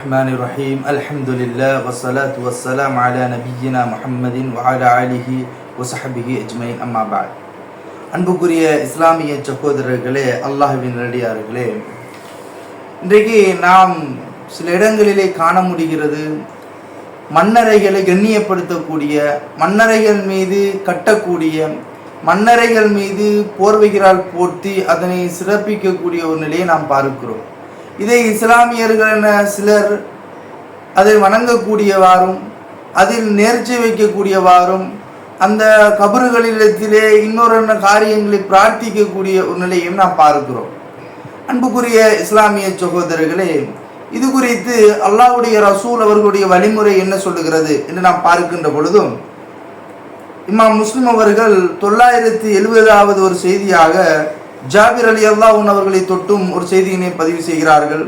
الرحمن الرحيم الحمد لله والصلاة والسلام على نبينا محمد وعلى آله وصحبه أجمعين أما بعد அன்புக்குரிய இஸ்லாமிய சகோதரர்களே, அல்லாஹ்வின் நல்லடியார்களே, இன்றைக்கு நாம் சில இடங்களிலே காண முடிகிறது, மன்னரைகளை கண்ணியப்படுத்தக்கூடிய, மன்னரைகள் மீது கட்டக்கூடிய, மன்னரைகள் மீது போர்வைகளால் போர்த்தி அதனை சிறப்பிக்கக்கூடிய ஒரு நிலையை நாம் பார்க்கிறோம். இதை இஸ்லாமியர்கள் என சிலர் அதை வணங்கக்கூடியவாறும் அதில் நேர்ச்சி வைக்கக்கூடியவாறும் அந்த கபறுகளிடத்திலே இன்னொரு காரியங்களை பிரார்த்திக்கக்கூடிய ஒரு நிலையும் நாம் பார்க்கிறோம். அன்புக்குரிய இஸ்லாமிய சகோதரர்களே, இது குறித்து அல்லாஹ்வுடைய ரசூல் அவர்களுடைய வழிமுறை என்ன சொல்லுகிறது என்று நாம் பார்க்கின்ற பொழுதும், இமாம் முஸ்லிம் அவர்கள் 970வது ஒரு செய்தியாக ஜாபிர் ரலியல்லாஹு அன்ஹு அவர்களை தொட்டும் ஒரு செய்தியினை பதிவு செய்கிறார்கள்.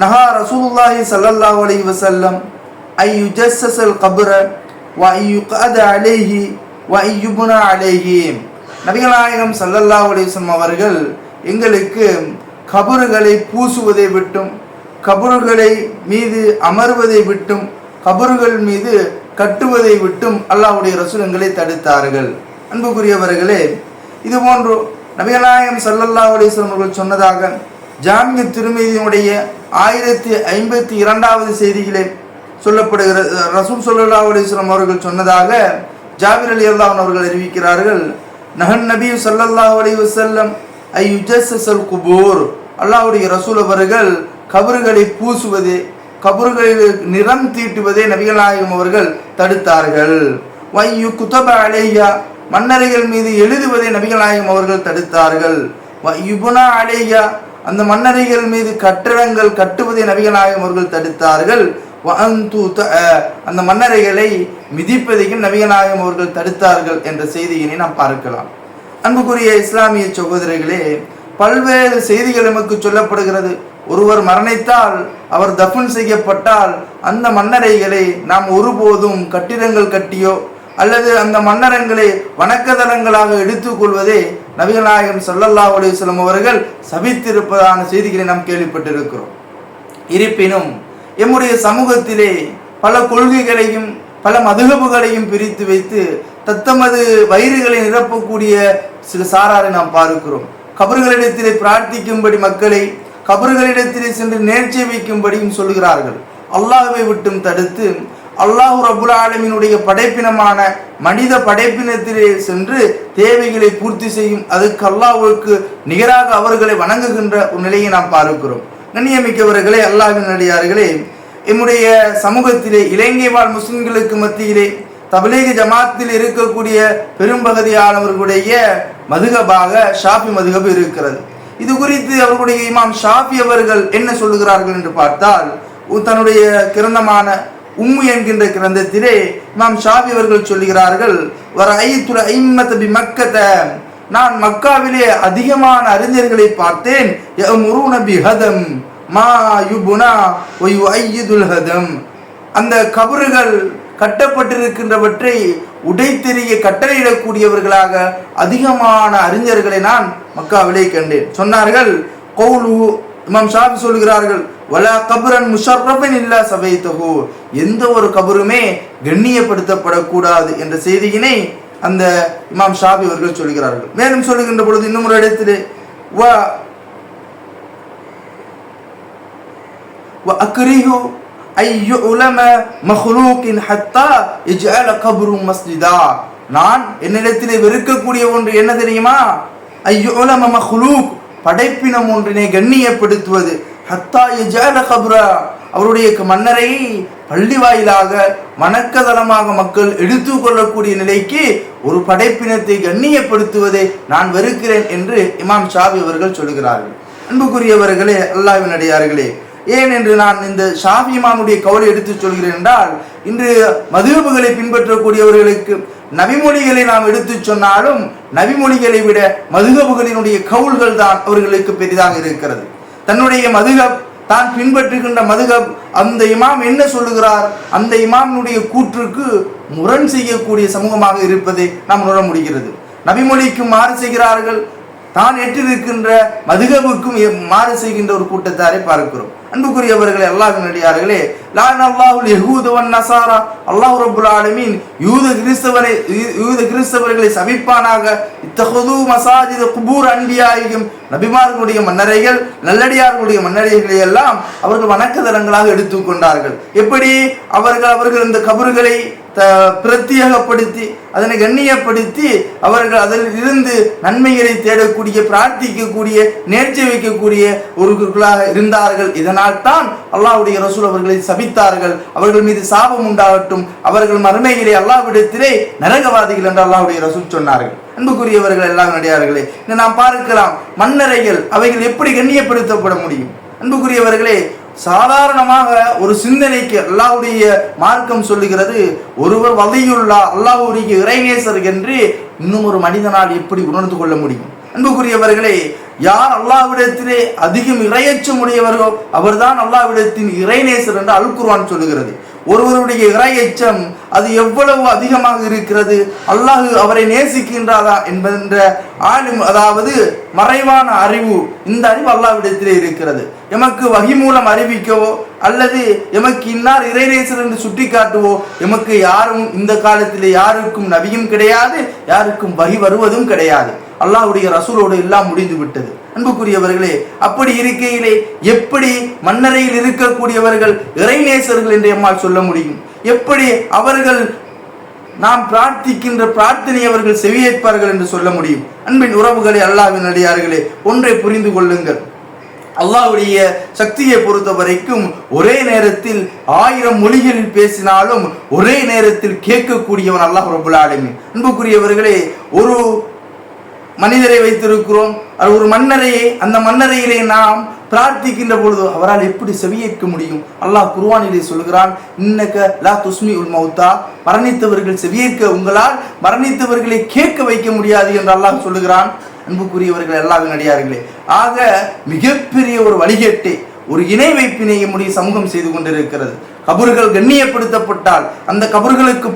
நஹா ரசூலுல்லாஹி ஸல்லல்லாஹு அலைஹி வஸல்லம் ஐயுஜஸ்ஸல் கப்ர வ ஐயுகத அலைஹி வ ஐயுப்னா அலைஹி. நபிகள் நாயகம் ஸல்லல்லாஹு அலைஹி வஸல்லம் அவர்கள் எங்களுக்கு கபறுகளை பூசுவதை விட்டும், கபறுகளை மீது அமர்வதை விட்டும், கபறுகள் மீது கட்டுவதை விட்டும் அல்லாஹ்வுடைய ரசூல் எங்களை தடுத்தார்கள். அன்புக்குரியவர்களே, இது போன்று நபிகள் நாயகம் ஸல்லல்லாஹு அலைஹி வஸல்லம் அவர்கள் சொன்னதாக ஜாமிஅ திர்மிதியினுடைய 1052வது செய்தியிலே சொல்லப்படுகிறது. ரசூல் ஸல்லல்லாஹு அலைஹி வஸல்லம் அவர்கள் சொன்னதாக ஜாபிர் ரலியல்லாஹு அன்ஹு அவர்கள் அறிவிக்கிறார்கள், நஹன் நபி ஸல்லல்லாஹு அலைஹி வஸல்லம் ஐயுஜஸ்ஸல் குபூர். அல்லாஹ்வுடைய ரசூல் அவர்கள் கபறுகளை பூசுவதே, கபறுகளில் நிறம் தீட்டுவதே நபிகள் நாயகம் அவர்கள் தடுத்தார்கள். வையு குதப அலைஹா, மன்னரைகள் மீது எழுதுவதை நபிகள் நாயகம் அவர்கள் தடுத்தார்கள். வையுப்னா அலைஹா, அந்த மன்னரைகள் மீது கட்டடங்கள் கட்டுவதை நபிகள் நாயகம் அவர்கள் தடுத்தார்கள். அந்த மன்னரைகளை மிதிப்பதையும் நபிகள் நாயகம் அவர்கள் தடுத்தார்கள் என்ற செய்தியினை நாம் பார்க்கலாம். அன்புக்குரிய இஸ்லாமிய சகோதரர்களே, பல்வேறு செய்திகள் நமக்கு சொல்லப்படுகிறது. ஒருவர் மரணித்தால், அவர் தஃபன் செய்யப்பட்டால், அந்த மன்னரைகளை நாம் ஒருபோதும் கட்டிடங்கள் கட்டியோ அல்லது அந்த மன்னரங்களை வணக்கதலங்களாக எடுத்துக்கொள்வதே நபிகள் நாயகம் ஸல்லல்லாஹு அலைஹி வஸல்லம் அவர்கள் சபித்திருப்பதான செய்திகளை நாம் கேள்விப்பட்டிருக்கிறோம். இருப்பினும் எம்முடைய சமூகத்திலே பல கொள்கைகளையும் பல மதுஹபுகளையும் பிரித்து வைத்து தத்தமது வயிறுகளை நிரப்பக்கூடிய சில சாராரை நாம் பார்க்கிறோம். கபறுகளிடத்திலே பிரார்த்திக்கும்படி மக்களை கபறுகளிடத்திலே சென்று நேர்ச்சி வைக்கும்படியும் சொல்கிறார்கள். அல்லாஹ்வை விட்டும் தடுத்து அல்லாஹ் ரப்புல் ஆலமீனுடைய படைப்பினமான மனித படைப்பினத்திலே சென்று தேவைகளை பூர்த்தி செய்யும், அதுக்கு அல்லாஹ்வுக்கு நிகராக அவர்களை வணங்குகின்ற ஒரு நிலையை நாம் பார்க்கிறோம். கண்ணியமிக்கவர்களே, அல்லாஹ்வின் நல்லடியார்களே, எம்முடைய சமூகத்திலே இலங்கை வாழ் முஸ்லிம்களுக்கு மத்தியிலே தப்லீக் ஜமாத்தில் இருக்கக்கூடிய பெரும்பகுதியானவர்களுடைய மதுஹபாக ஷாஃபி மதுஹப் இருக்கிறது. இது குறித்து அவர்களுடைய இமாம் ஷாஃபி அவர்கள் என்ன சொல்லுகிறார்கள் என்று பார்த்தால், தன்னுடைய கிரந்தமான உம்மு என்கின்ற கிரந்தத்திலே இமாம் ஷாஃபி அவர்கள் சொல்லுகிறார்கள், வரைத்துல் ஐம்மத பிமக்கத, நான் மக்காவிலே அதிகமான அறிஞர்களை பார்த்தேன், யமுருன பிஹதம் மா யுப்னா வ யுஐயிதுல் ஹதம், அந்த கபறுகள் கட்டப்பட்டிருக்கின்றவற்றை உடைத்தெறிய கட்டளையிடக்கூடியவர்களாக அதிகமான அறிஞர்களை நான் மக்காவிலே கண்டேன் சொன்னார்கள். கௌலு, இமாம் ஷாஃபி சொல்கிறார்கள், வலா கபரன் முஷர்ரஃபன் இல்லா சபைத்தஹு, எந்த ஒரு கபருமே கண்ணியப்படுத்தப்படக்கூடாது என்ற செய்தியினை அந்த இமாம் ஷாஃபி அவர்கள் சொல்கிறார்கள். மேலும் சொல்லுகின்ற பொழுது இன்னும் ஒரு இடத்திலே வ அக்ரிஹு ஐயு உலம மஹ்லூகின் ஹத்தா இஜ்அல கப்ரு மஸ்ஜிதா, நான் என்னிடத்திலே வெறுக்கக்கூடிய ஒன்று என்ன தெரியுமா? ஐயு உலம மஹ்லூக், படைப்பினம் ஒன்றினை கண்ணியப்படுத்துவது, ஹத்தா இஜ்அல கப்ரா, அவருடைய மன்னரை பள்ளி வாயிலாக வணக்கதலமாக மக்கள் எடுத்துக்கொள்ளக்கூடிய நிலைக்கு ஒரு படைப்பினத்தை கண்ணியப்படுத்துவதை நான் வெறுக்கிறேன் என்று இமாம் ஷாஃபி அவர்கள் சொல்கிறார்கள். அன்புக்குரியவர்களே, அல்லாஹ்வின் அடியார்களே, ஏன் என்று நான் இந்த ஷாஃபி இமாமுடைய கவுலை எடுத்து சொல்கிறேன் என்றால், இன்று மதுஹபுகளை பின்பற்றக்கூடியவர்களுக்கு நபிமொழிகளை நாம் எடுத்து சொன்னாலும் நபிமொழிகளை விட மதுஹபுகளினுடைய கவுல்கள் தான் அவர்களுக்கு பெரிதாக இருக்கிறது. தன்னுடைய மதுஹப், தான் பின்பற்றுகின்ற மதுஹப், அந்த இமாம் என்ன சொல்லுகிறார், அந்த இமாமினுடைய கூற்றுக்கு முரண் செய்யக்கூடிய சமூகமாக இருப்பதை நாம் உணர முடிகிறது. நபிமொழிக்கு மாறு செய்கிறார்கள், தான் ஏற்றிருக்கின்ற மதுஹபுக்கும் மாறு செய்கின்ற ஒரு கூட்டத்தாரை பார்க்கிறோம். அன்புக்குரியவர்களே, அல்லாஹ்வின் அடியார்களே, லஅனல்லாஹுல் யஹூத வன் நஸாரா, அல்லாஹ் ரப்புல் ஆலமீன் யூத கிறிஸ்தவர்களை சபிப்பானாக. இத்தஹது மசாஜித குபூர் அன்பியாயிஹிம், நபிமார்களுடைய மன்னரைகள் நல்லடியார்களுடைய மன்னரைகளை எல்லாம் அவர்கள் வணக்கதலங்களாக எடுத்துக்கொண்டார்கள். எப்படி அவர்கள் இந்த கபறுகளை பிரத்தியகப்படுத்தி அதனை கண்ணியப்படுத்தி அவர்கள் அதில் இருந்து நன்மைகளை தேடக்கூடிய, பிரார்த்திக்கக்கூடிய, நேர்ச்சி வைக்கக்கூடிய ஒருவர்களாக இருந்தார்கள். இதனால் தான் அல்லாஹ்வுடைய ரசூல் அவர்களை சபித்தார்கள். அவர்கள் மீது சாபம் உண்டாகட்டும், அவர்கள் மறுமையிலே அல்லாஹ்விடத்திலே நரகவாதிகள் என்று அல்லாஹ்வுடைய ரசூல் சொன்னார்கள். அன்புக்குரியவர்கள், எல்லாம் நடிகார்களே, நாம் பார்க்கலாம் மன்னரைகள் அவைகள் எப்படி கண்ணியப்படுத்தப்பட முடியும். அன்புக்குரியவர்களே, சாதாரணமாக ஒரு சிந்தனைக்கு அல்லாஹ்வுடைய மார்க்கம் சொல்லுகிறது, ஒருவர் வலியுல்லா, அல்லாஹ்வுடைய இறைநேசர் என்று இன்னும் ஒரு மனிதனால் எப்படி உணர்ந்து கொள்ள முடியும்? அன்புக்குரியவர்களே, யார் அல்லாஹ்விடத்திலே அதிகம் இறையச்சம் உடையவர்களோ அவர்தான் அல்லாஹ்விடத்தின் இறைநேசர் என்று அல் குர்ஆன் சொல்லுகிறது. ஒருவருடைய இறையச்சம் அது எவ்வளவு அதிகமாக இருக்கிறது, அல்லாஹ் அவரை நேசிக்கின்றாரா என்கின்ற ஆளும், அதாவது மறைவான அறிவு, இந்த அறிவு அல்லாஹ்விடத்திலே இருக்கிறது. எமக்கு வஹி மூலம் அறிவிக்கவோ அல்லது எமக்கு இன்னார் இறைநேசர் என்று சுட்டி காட்டுவோ எமக்கு யாரும் இந்த காலத்திலே யாருக்கும் நபியும் கிடையாது, யாருக்கும் வஹி வருவதும் கிடையாது. அல்லாஹ்வுடைய ரசூலோடு எல்லாம் முடிந்து விட்டது. அன்புக்குரியவர்களே, அப்படி இருக்கையிலே எப்படி மன்னரையில் இருக்கக்கூடியவர்கள் இறைநேசர்கள் என்று எம்மால் சொல்ல முடியும்? எப்படி அவர்கள் நாம் பிரார்த்திக்கின்ற பிரார்த்தனை அவர்கள் செவியேற்பார்கள் என்று சொல்ல முடியும்? அன்பின் உறவுகளே, அல்லாஹ்வின் அடியார்களே, ஒன்றை புரிந்து கொள்ளுங்கள். அல்லாஹ்வுடைய சக்தியை பொறுத்த வரைக்கும் ஒரே நேரத்தில் 1000 மொழிகளில் பேசினாலும் ஒரே நேரத்தில் கேட்கக்கூடியவன் அல்லாஹ் ரப்புல் ஆலமீன். அன்புக்குரியவர்களே, ஒரு மனிதரை வைத்திருக்கிறோம், ஒரு மன்னரையை, அந்த மன்னரையிலே நாம் பிரார்த்திக்கின்ற பொழுது அவரால் எப்படி செவியேற்க முடியும்? அல்லாஹ் குர்ஆனிலே சொல்கிறான், இன்னக லா துஸ்மிஉல் மௌத்தா, மரணித்தவர்கள் செவியேற்க உங்களால் மரணித்தவர்களை கேட்க வைக்க முடியாது என்று அல்லாஹ் சொல்லுகிறான். அன்புக்குரியவர்கள், அல்லாஹ்வின் அடியார்களே, ஆக மிகப்பெரிய ஒரு வழிகேட்டை, ஒரு இணை வைப்பினை நம்முடைய சமூகம் செய்து கொண்டிருக்கிறது. கபறுகள் கண்ணியப்படுத்தப்பட்டால், அந்த கபறுகளுக்கு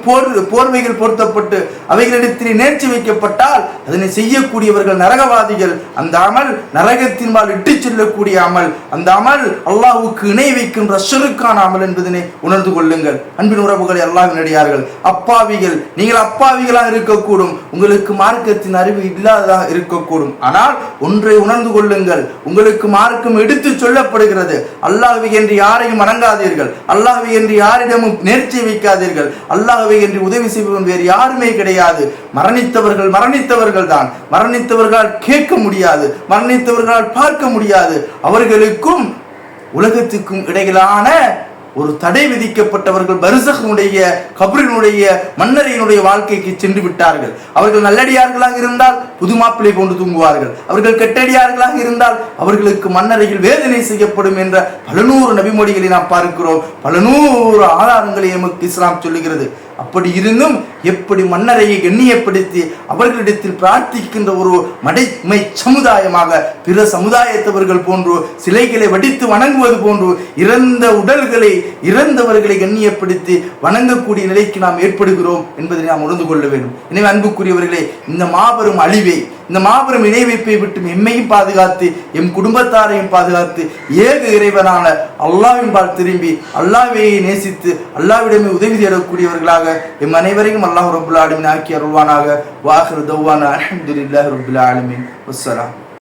போர்வைகள் பொருத்தப்பட்டு அவைகளிடத்திலே நேர்ச்சி வைக்கப்பட்டால் அதனை செய்யக்கூடியவர்கள் நரகவாதிகள். அந்த அமல் நரகத்தின்பால் இட்டு செல்லக்கூடிய அமல், அந்த அமல் அல்லாஹ்வுக்கு இணை வைக்கின்ற ஷிர்கான அமல் என்பதனை உணர்ந்து கொள்ளுங்கள். அன்பின் உறவுகளை, அல்லாஹ்வின் அடியார்கள், அப்பாவிகள், நீங்கள் அப்பாவிகளாக இருக்கக்கூடும், உங்களுக்கு மார்க்கத்தின் அறிவு இல்லாததாக இருக்கக்கூடும். ஆனால் ஒன்றை உணர்ந்து கொள்ளுங்கள், உங்களுக்கு மார்க்கம் எடுத்து சொல்லப்படுகிறது. அல்லாஹ்வை என்று யாரையும் வணங்காதீர்கள், அல்லாஹ்வை என்று யாரிடமும் நேர்ச்சி வைக்காதீர்கள், அல்லாஹ்வை என்று உதவி செய்வன் வேறு யாருமே கிடையாது. மரணித்தவர்கள் தான். மரணித்தவர்களால் கேட்க முடியாது, மரணித்தவர்களால் பார்க்க முடியாது. அவர்களுக்கும் உலகத்துக்கும் இடையிலான ஒரு தடை விதிக்கப்பட்டவர்கள் பர்சக்னுடைய கபரினுடைய மன்னரையினுடைய வாழ்க்கைக்கு சென்று விட்டார்கள். அவர்கள் நல்லடியார்களாக இருந்தால் புது மாப்பிள்ளை போன்று தூங்குவார்கள், அவர்கள் கெட்டடியார்களாக இருந்தால் அவர்களுக்கு மன்னரையில் வேதனை செய்யப்படும் என்ற பல நூறு நபிமொழிகளை நாம் பார்க்கிறோம், பல நூறு ஆதாரங்களை நமக்கு இஸ்லாம் சொல்லுகிறது. அப்படி இருந்தும் எப்படி மன்னரையை கண்ணியப்படுத்தி அவர்களிடத்தில் பிரார்த்திக்கின்ற ஒரு மடைமை சமுதாயமாக பிற சமுதாயத்தவர்கள் போன்று சிலைகளை வடித்து வணங்குவது போன்று இறந்த உடல்களை, இறந்தவர்களை கண்ணியப்படுத்தி வணங்கக்கூடிய நிலைக்கு நாம் ஏற்படுகிறோம் என்பதை நாம் உணர்ந்து கொள்ள வேண்டும். எனவே அன்புக்குரியவர்களே, இந்த மாபெரும் அழிவை, இந்த மாபெரும் இணை வைப்பை விட்டு எம்மையும் பாதுகாத்து எம் குடும்பத்தாரையும் பாதுகாத்து ஏக இறைவனான அல்லாஹ்வின் பால் திரும்பி அல்லாஹ்வை நேசித்து அல்லாஹ்விடமே உதவி தேடக்கூடியவர்களாக எம் அனைவரையும் அல்லாஹ் ரப்புல் ஆலமீன் ஆக்கி அருள்வானாக. வாஹிரு தவ்வானா அல்ஹம்துலில்லாஹி ரப்பில் ஆலமீன். வஸ்ஸலாம்.